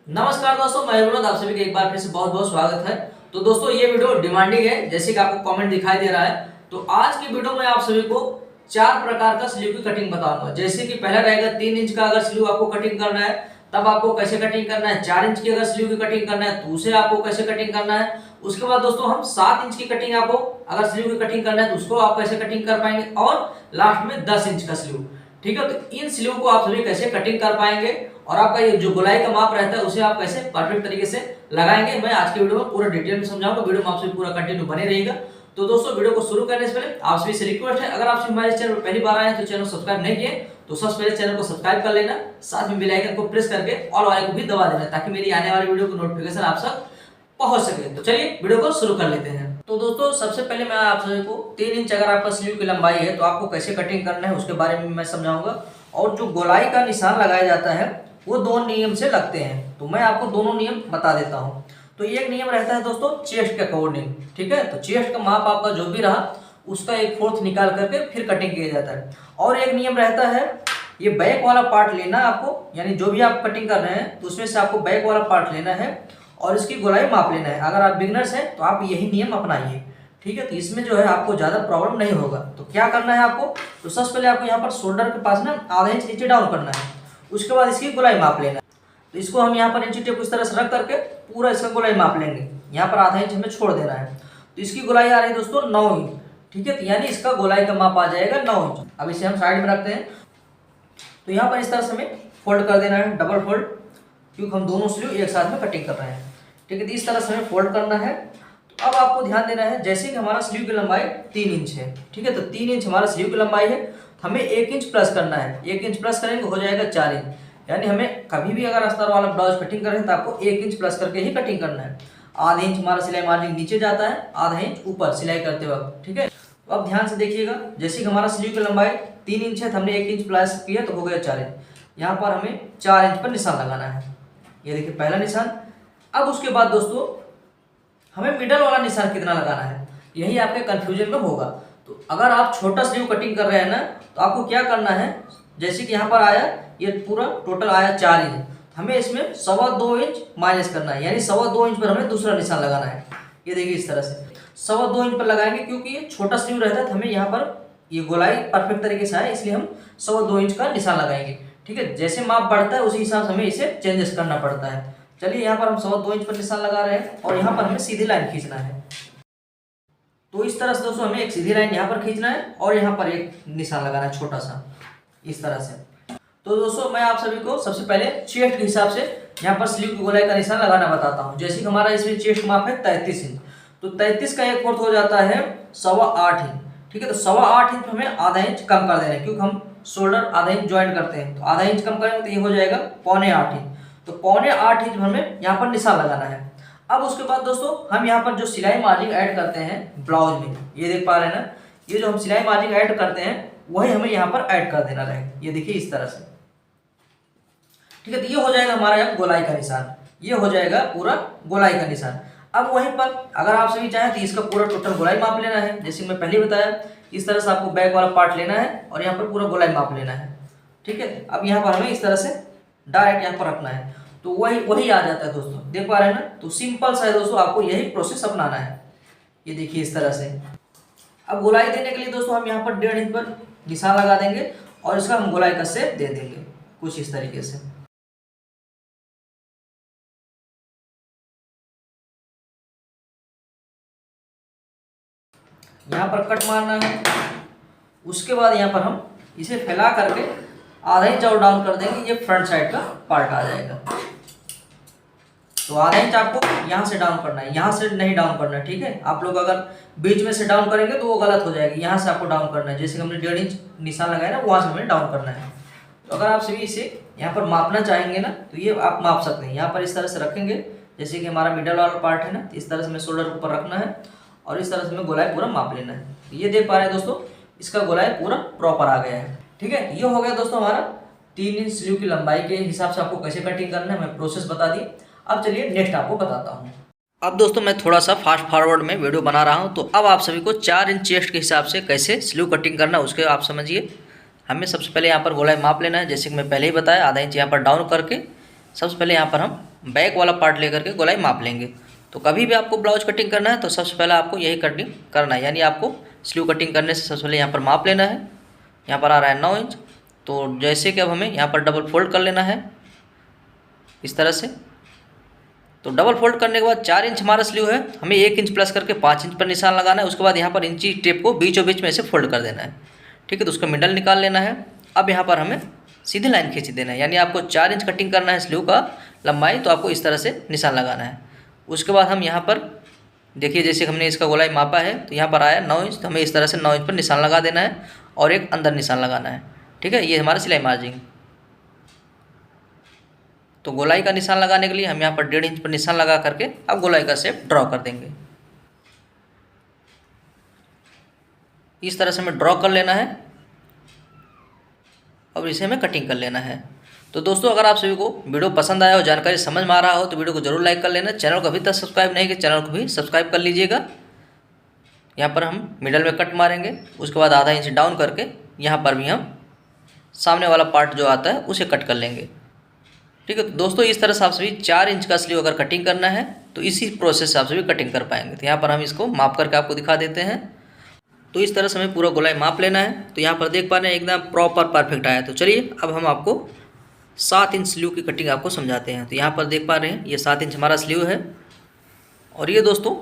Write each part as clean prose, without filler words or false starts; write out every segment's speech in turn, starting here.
नमस्कार दोस्तों, मैं विनोद, आप सभी का एक बार फिर से बहुत बहुत स्वागत है। तो दोस्तों ये वीडियो डिमांडिंग है, जैसे कि आपको कमेंट दिखाई दे रहा है। तो आज की वीडियो में आप सभी को 4 प्रकार का स्लीव की कटिंग बताऊंगा। जैसे कि पहला रहेगा 3 इंच का अगर स्लीव आपको कटिंग करना है तब आपको कैसे कटिंग करना है। 4 इंच की अगर स्लीव की कटिंग करना है तो उसे आपको कैसे कटिंग करना है। उसके बाद दोस्तों हम 7 इंच की कटिंग आपको अगर स्लीव की कटिंग करना है तो उसको आप कैसे कटिंग कर पाएंगे। और लास्ट में 10 इंच का स्लीव। ठीक है, तो इन स्लीव को आप सभी कैसे कटिंग कर पाएंगे और आपका ये जो गोलाई का माप रहता है उसे आप कैसे परफेक्ट तरीके से लगाएंगे, मैं आज की वीडियो में पूरा डिटेल में समझाऊंगा। वीडियो में आपसे पूरा कंटिन्यू बने रहेगा। तो दोस्तों वीडियो को शुरू करने से पहले आप सभी से रिक्वेस्ट है, अगर आप हमारे चैनल पर पहली बार आए हैं तो चैनल सब्सक्राइब नहीं किए तो सबसे पहले चैनल को सब्सक्राइब कर लेना, साथ में बेल आइकन को प्रेस करके ऑल वाले को भी दबा देना ताकि मेरी आने वाली वीडियो की नोटिफिकेशन आप तक पहुंच सके। तो चलिए वीडियो को शुरू कर लेते हैं। तो दोस्तों सबसे पहले मैं आप सभी को 3 इंच अगर आपका स्लीव की लंबाई है तो आपको कैसे कटिंग करना है उसके बारे में मैं समझाऊंगा। और जो गोलाई का निशान लगाया जाता है वो 2 नियम से लगते हैं, तो मैं आपको दोनों नियम बता देता हूँ। तो एक नियम रहता है दोस्तों चेस्ट के अकॉर्डिंग, ठीक है। तो चेस्ट का माप आपका जो भी रहा उसका 1/4 निकाल करके फिर कटिंग किया जाता है। और एक नियम रहता है ये बैक वाला पार्ट लेना आपको, यानी जो भी आप कटिंग कर रहे हैं तो उसमें से आपको बैक वाला पार्ट लेना है और इसकी गोलाई माप लेना है। अगर आप बिगनर्स हैं तो आप यही नियम अपनाइए, ठीक है। तो इसमें जो है आपको ज़्यादा प्रॉब्लम नहीं होगा। तो क्या करना है आपको, तो सबसे पहले आपको यहाँ पर शोल्डर के पास ना आधा इंच नीचे डाउन करना है। उसके बाद इसकी गोलाई माप लेना है। तो इसको हम यहाँ पर इंची टेप इस तरह से रख करके पूरा इसका गोलाई माप लेंगे। यहाँ पर आधा इंच हमें छोड़ देना है। तो इसकी गोलाई आ रही है दोस्तों 9 इंच, ठीक है। तो यानी इसका गोलाई का माप आ जाएगा 9 इंच। अब इसे हम साइड में रखते हैं। तो यहाँ पर इस तरह से हमें फोल्ड कर देना है, डबल फोल्ड, क्योंकि हम दोनों स्लीव एक साथ में कटिंग कर रहे हैं, ठीक है। तो इस तरह से हमें फोल्ड करना है। तो अब आपको ध्यान देना है, जैसे कि हमारा स्लीव की लंबाई 3 इंच है, ठीक है। तो 3 इंच हमारा स्लीव की लंबाई है, तो हमें 1 इंच प्लस करना है। 1 इंच प्लस करेंगे हो जाएगा 4 इंच। यानी हमें कभी भी अगर अस्तर वाला ब्लाउज कटिंग करें तो आपको 1 इंच प्लस करके ही कटिंग करना है। आधा इंच हमारा सिलाई मार्जिन नीचे जाता है, आधा इंच ऊपर सिलाई करते वक्त, ठीक है। तो अब ध्यान से देखिएगा, जैसे कि हमारा स्लीव की लंबाई 3 इंच है तो हमने 1 इंच प्लस किया तो हो गया 4 इंच। यहाँ पर हमें 4 इंच पर निशान लगाना है। ये देखिए पहला निशान। अब उसके बाद दोस्तों हमें मिडल वाला निशान कितना लगाना है, यही आपके कंफ्यूजन में होगा। तो अगर आप छोटा स्लीव कटिंग कर रहे हैं ना तो आपको क्या करना है, जैसे कि यहाँ पर आया ये पूरा टोटल आया 4 इंच, हमें इसमें 2.25 इंच माइनस करना है। यानी 2.25 इंच पर हमें दूसरा निशान लगाना है। ये देखिए इस तरह से 2.25 इंच पर लगाएंगे, क्योंकि ये छोटा स्लीव रहता है तो हमें यहाँ पर ये गोलाई परफेक्ट तरीके से आए, इसलिए हम 2.25 इंच का निशान लगाएंगे, ठीक है। जैसे माप बढ़ता है उसी हिसाब से हमें इसे चेंजेस करना पड़ता है। चलिए यहाँ पर हम 2.25 इंच पर निशान लगा रहे हैं और यहाँ पर हमें सीधी लाइन खींचना है। तो इस तरह से दोस्तों हमें एक सीधी लाइन यहाँ पर खींचना है और यहाँ पर एक निशान लगाना है छोटा सा, इस तरह से। तो दोस्तों मैं आप सभी को सबसे पहले चेस्ट के हिसाब से यहाँ पर स्लीव की गोलाई का निशान लगाना बताता हूँ। जैसे कि हमारा इसमें चेस्ट माप है 33 इंच, तो 33 का 1/4 हो जाता है 8.25 इंच, ठीक है। तो 8.25 इंच हमें आधा इंच कम कर देना है, क्योंकि हम शोल्डर आधा इंच ज्वाइन करते हैं। तो आधा इंच कम करेंगे तो ये हो जाएगा 7.25 इंच। तो 7.25 इंच हमें यहाँ पर निशान लगाना है। अब उसके बाद दोस्तों हम यहाँ पर जो सिलाई मार्जिन ऐड करते हैं ब्लाउज में, ये देख पा रहे हैं ना, ये जो हम सिलाई मार्जिन ऐड करते हैं वही हमें यहाँ पर ऐड कर देना रहेगा। ये देखिए इस तरह से, ठीक है। तो ये हो जाएगा हमारा यहाँ गोलाई का निशान, ये हो जाएगा पूरा गोलाई का निशान। अब वहीं पर अगर आप सभी चाहें तो इसका पूरा टोटल गोलाई माप लेना है। जैसे मैं पहले बताया इस तरह से आपको बैक वाला पार्ट लेना है और यहाँ पर पूरा गोलाई माप लेना है, ठीक है। अब यहाँ पर हमें इस तरह से डायरेक्ट यहाँ पर रखना है, तो वही आ जाता है दोस्तों, देख पा रहे हैं ना। तो सिंपल सा है दोस्तों, आपको यही प्रोसेस अपनाना है। ये देखिए इस तरह से। अब गोलाई देने के लिए दोस्तों हम यहाँ पर 1.5 इंच पर निशान लगा देंगे और इसका हम गोलाई का शेप दे देंगे कुछ इस तरीके से। यहाँ पर कट मारना है। उसके बाद यहाँ पर हम इसे फैला करके आधा इंच और डाउन कर देंगे, ये फ्रंट साइड का पार्ट आ जाएगा। तो आधा इंच आपको यहाँ से डाउन करना है, यहाँ से नहीं डाउन करना है, ठीक है। आप लोग अगर बीच में से डाउन करेंगे तो वो गलत हो जाएगी। यहाँ से आपको डाउन करना है, जैसे कि हमने 1.5 इंच निशान लगाया ना वहाँ से हमें डाउन करना है। तो अगर आप सभी इसे यहाँ पर मापना चाहेंगे ना तो ये आप माप सकते हैं। यहाँ पर इस तरह से रखेंगे, जैसे कि हमारा मिडल वाला पार्ट है ना, इस तरह से हमें शोल्डर के ऊपर रखना है और इस तरह से हमें गोलाई पूरा माप लेना है। ये देख पा रहे हैं दोस्तों, इसका गोलाई पूरा प्रॉपर आ गया है, ठीक है। ये हो गया दोस्तों हमारा 3 इंच स्लीव की लंबाई के हिसाब से आपको कैसे कटिंग करना है, मैं प्रोसेस बता दी। अब चलिए नेक्स्ट आपको बताता हूँ। अब दोस्तों मैं थोड़ा सा फास्ट फॉरवर्ड में वीडियो बना रहा हूँ, तो अब आप सभी को 4 इंच चेस्ट के हिसाब से कैसे स्लीव कटिंग करना है उसके आप समझिए। हमें सबसे पहले यहाँ पर गोलाई माप लेना है, जैसे कि मैं पहले ही बताया, आधा इंच यहाँ पर डाउन करके सबसे पहले यहाँ पर हम बैक वाला पार्ट लेकर के गोलाई माप लेंगे। तो कभी भी आपको ब्लाउज कटिंग करना है तो सबसे पहले आपको यही कटिंग करना है, यानी आपको स्लीव कटिंग करने से सबसे पहले यहाँ पर माप लेना है। यहाँ पर आ रहा है 9 इंच। तो जैसे कि अब हमें यहाँ पर डबल फोल्ड कर लेना है इस तरह से। तो डबल फोल्ड करने के बाद 4 इंच हमारा स्लीव है, हमें 1 इंच प्लस करके 5 इंच पर निशान लगाना है। उसके बाद यहाँ पर इंची टेप को बीचों बीच में से फोल्ड कर देना है, ठीक है। तो उसका मिडल निकाल लेना है। अब यहाँ पर हमें सीधी लाइन खींच देना है, यानी आपको 4 इंच कटिंग करना है स्लीव का लंबाई, तो आपको इस तरह से निशान लगाना है। उसके बाद हम यहाँ पर देखिए, जैसे हमने इसका गोलाई मापा है तो यहाँ पर आया 9 इंच, तो हमें इस तरह से 9 इंच पर निशान लगा देना है और एक अंदर निशान लगाना है, ठीक है। ये हमारा सिलाई मार्जिन। तो गोलाई का निशान लगाने के लिए हम यहाँ पर 1.5 इंच पर निशान लगा करके अब गोलाई का शेप ड्रॉ कर देंगे। इस तरह से हमें ड्रॉ कर लेना है और इसे हमें कटिंग कर लेना है। तो दोस्तों, अगर आप सभी को वीडियो पसंद आया हो, जानकारी समझ में आ रहा हो, तो वीडियो को जरूर लाइक कर लेना। चैनल को अभी तक सब्सक्राइब नहीं किया, चैनल को भी सब्सक्राइब कर लीजिएगा। यहाँ पर हम मिडल में कट मारेंगे, उसके बाद आधा इंच डाउन करके यहाँ पर भी हम सामने वाला पार्ट जो आता है उसे कट कर लेंगे, ठीक है। तो दोस्तों, इस तरह से आप सभी 4 इंच का स्लीव अगर कटिंग करना है तो इसी प्रोसेस से आप सभी कटिंग कर पाएंगे। तो यहाँ पर हम इसको माप करके आपको दिखा देते हैं। तो इस तरह से हमें पूरा गोलाई माप लेना है। तो यहाँ पर देख पा रहे हैं एकदम प्रॉपर परफेक्ट आया। तो चलिए अब हम आपको 7 इंच स्लीव की कटिंग आपको समझाते हैं। तो यहाँ पर देख पा रहे हैं ये 7 इंच हमारा स्लीव है और ये दोस्तों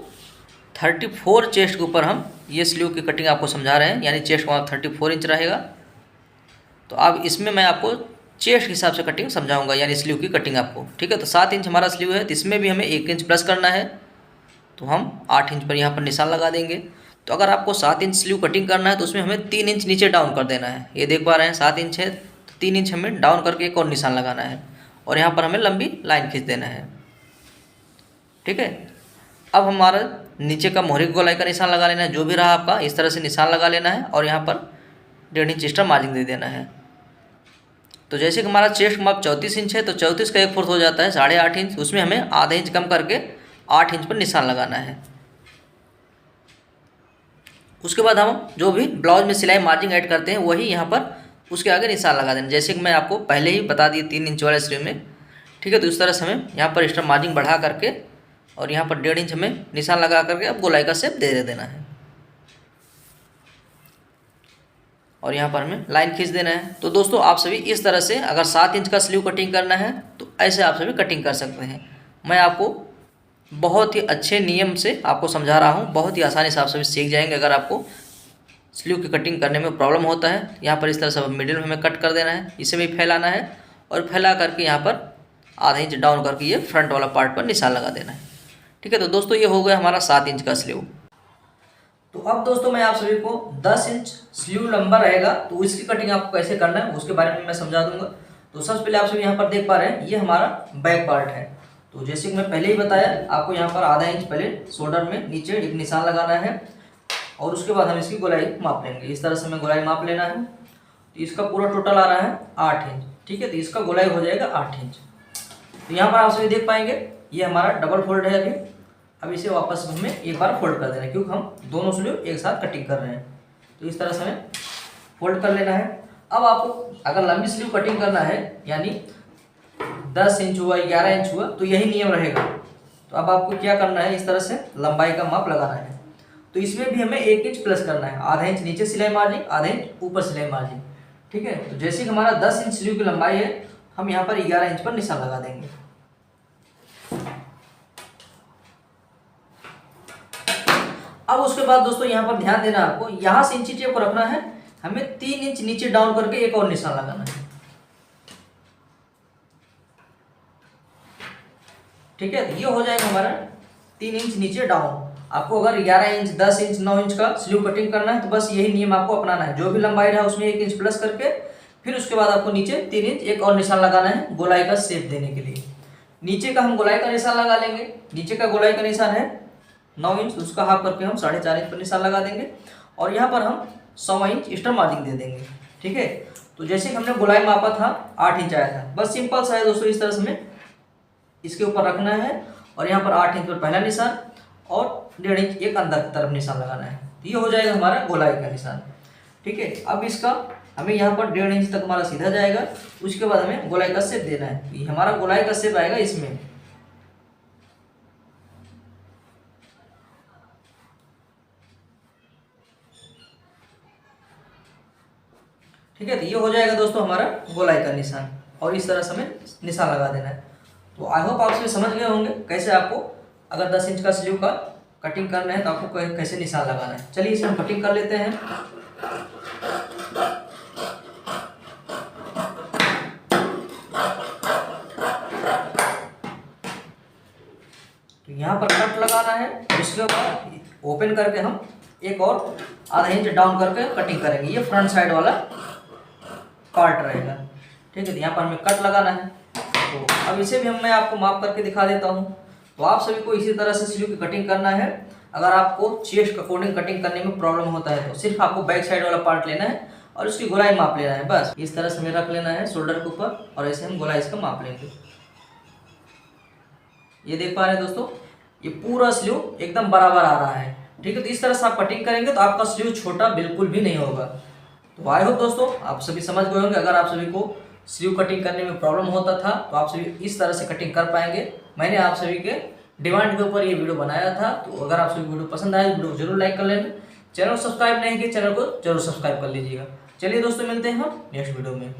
34 चेस्ट के ऊपर हम ये स्लीव की कटिंग आपको समझा रहे हैं, यानी चेस्ट का 34 इंच रहेगा। तो अब इसमें मैं आपको चेस्ट के हिसाब से कटिंग समझाऊंगा, यानी स्लीव की कटिंग आपको, ठीक है। तो 7 इंच हमारा स्लीव है, तो इसमें भी हमें 1 इंच प्लस करना है। तो हम 8 इंच पर यहाँ पर निशान लगा देंगे। तो अगर आपको 7 इंच स्लीव कटिंग करना है तो उसमें हमें 3 इंच नीचे डाउन कर देना है। ये देख पा रहे हैं 7 इंच है, तो 3 इंच हमें डाउन करके एक और निशान लगाना है और यहाँ पर हमें लंबी लाइन खींच देना है, ठीक है। अब हमारा नीचे का मोहरी गोलाई का निशान लगा लेना है, जो भी रहा आपका इस तरह से निशान लगा लेना है और यहाँ पर 1.5 इंच एक्स्ट्रा मार्जिन दे देना है। तो जैसे कि हमारा चेस्ट माप 34 इंच है, तो 34 का 1/4 हो जाता है 8.5 इंच। उसमें हमें आधा इंच कम करके 8 इंच पर निशान लगाना है। उसके बाद हम जो भी ब्लाउज में सिलाई मार्जिन ऐड करते हैं वही यहाँ पर उसके आगे निशान लगा देना, जैसे कि मैं आपको पहले ही बता दिए 3 इंच वाले स्लीव में, ठीक है। तो इस तरह से हमें यहाँ पर एक्स्ट्रा मार्जिन बढ़ा करके और यहाँ पर 1.5 इंच हमें निशान लगा करके अब गोलाई का शेप दे देना है और यहाँ पर हमें लाइन खींच देना है। तो दोस्तों, आप सभी इस तरह से अगर 7 इंच का स्लीव कटिंग करना है तो ऐसे आप सभी कटिंग कर सकते हैं। मैं आपको बहुत ही अच्छे नियम से आपको समझा रहा हूँ, बहुत ही आसानी से आप सभी सीख जाएंगे। अगर आपको स्लीव की कटिंग करने में प्रॉब्लम होता है, यहाँ पर इस तरह से मिडिल में हमें कट कर देना है, इसे भी फैलाना है और फैला करके यहाँ पर आधा इंच डाउन करके ये फ्रंट वाला पार्ट पर निशान लगा देना है, ठीक है। तो दोस्तों, ये हो गया हमारा 7 इंच का स्लीव। तो अब दोस्तों, मैं आप सभी को 10 इंच स्लीव लंबा रहेगा तो इसकी कटिंग आपको कैसे करना है उसके बारे में मैं समझा दूंगा। तो सबसे पहले आप सभी यहाँ पर देख पा रहे हैं ये हमारा बैक पार्ट है। तो जैसे कि मैं पहले ही बताया आपको, यहाँ पर आधा इंच पहले शोल्डर में नीचे एक निशान लगाना है और उसके बाद हम इसकी गोलाई माप लेंगे। इस तरह से हमें गोलाई माप लेना है। तो इसका पूरा टोटल आ रहा है 8 इंच, ठीक है। तो इसका गोलाई हो जाएगा 8 इंच। तो यहाँ पर आप सभी देख पाएंगे ये हमारा डबल फोल्ड है अभी। अब इसे वापस हमें एक बार फोल्ड कर देना है, क्योंकि हम दोनों स्लीव एक साथ कटिंग कर रहे हैं। तो इस तरह से हमें फोल्ड कर लेना है। अब आपको अगर लंबी स्लीव कटिंग करना है, यानी 10 इंच हुआ 11 इंच हुआ, तो यही नियम रहेगा। तो अब आपको क्या करना है, इस तरह से लंबाई का माप लगाना है। तो इसमें भी हमें 1 इंच प्लस करना है, आधा इंच नीचे सिलाई मार्जिन, आधा इंच ऊपर सिलाई मार्जिन, ठीक है। तो जैसे कि हमारा 10 इंच स्लीव की लंबाई है, हम यहाँ पर 11 इंच पर निशान लगा देंगे। अब उसके बाद दोस्तों, यहाँ पर ध्यान देना आपको, यहाँ से इंची टेप को रखना है, हमें 3 इंच नीचे डाउन करके एक और निशान लगाना है, ठीक है। ये हो जाएगा हमारा 3 इंच नीचे डाउन। आपको अगर 11 इंच 10 इंच 9 इंच का स्लीव कटिंग करना है तो बस यही नियम आपको अपनाना है। जो भी लंबाई रहा उसमें 1 इंच प्लस करके फिर उसके बाद आपको नीचे 3 इंच एक और निशान लगाना है गोलाई का शेप देने के लिए। नीचे का हम गोलाई का निशान लगा लेंगे। नीचे का गोलाई का निशान है 9 इंच, उसका हाफ करके हम 4.5 इंच पर निशान लगा देंगे और यहाँ पर हम 100 इंच एक्स्ट्रा मार्जिन दे देंगे, ठीक है। तो जैसे कि हमने गोलाई मापा था 8 इंच आया था, बस सिंपल सा है दोस्तों। इस तरह से हमें इसके ऊपर रखना है और यहाँ पर 8 इंच पर पहला निशान और 1.5 इंच एक अंदर की तरफ निशान लगाना है। तो ये हो जाएगा हमारा गोलाई का निशान, ठीक है। अब इसका हमें यहाँ पर 1.5 इंच तक हमारा सीधा जाएगा। उसके बाद हमें गोलाई का शेप देना है। ये हमारा गोलाई का शेप आएगा इसमें। ठीक है, तो ये हो जाएगा दोस्तों हमारा गोलाई का निशान, और इस तरह से हमें निशान लगा देना है। तो आई होप आप सभी समझ गए होंगे कैसे आपको अगर 10 इंच का स्लीव का कटिंग करना है तो आपको कैसे निशान लगाना है। चलिए इसे हम कटिंग कर लेते हैं। तो यहाँ पर कट लगाना है, इसके बाद ओपन करके हम एक और आधा इंच डाउन करके कटिंग करेंगे। ये फ्रंट साइड वाला पार्ट रहेगा। ठीक है, तो यहाँ पर हमें कट लगाना है। तो अब इसे भी मैं आपको माप करके दिखा देता हूँ। तो आप सभी को इसी तरह से स्लीव की कटिंग करना है। अगर आपको चेस्ट के अकॉर्डिंग कटिंग करने में प्रॉब्लम होता है तो सिर्फ आपको बैक साइड वाला पार्ट लेना है और उसकी गोलाई माप लेना है। बस इस तरह से हमें रख लेना है शोल्डर के ऊपर, और ऐसे हम गोलाई इसका माप लेंगे। ये देख पा रहे हैं दोस्तों, ये पूरा स्लीव एकदम बराबर आ रहा है। ठीक है, तो इस तरह से आप कटिंग करेंगे तो आपका स्लीव छोटा बिल्कुल भी नहीं होगा। तो आई होप दोस्तों आप सभी समझ गए होंगे। अगर आप सभी को स्लीव कटिंग करने में प्रॉब्लम होता था तो आप सभी इस तरह से कटिंग कर पाएंगे। मैंने आप सभी के डिमांड के ऊपर ये वीडियो बनाया था। तो अगर आप सभी वीडियो पसंद आए वीडियो को जरूर लाइक कर लेना। चैनल सब्सक्राइब नहीं किया, चैनल को जरूर सब्सक्राइब कर लीजिएगा। चलिए दोस्तों, मिलते हैं हम नेक्स्ट वीडियो में।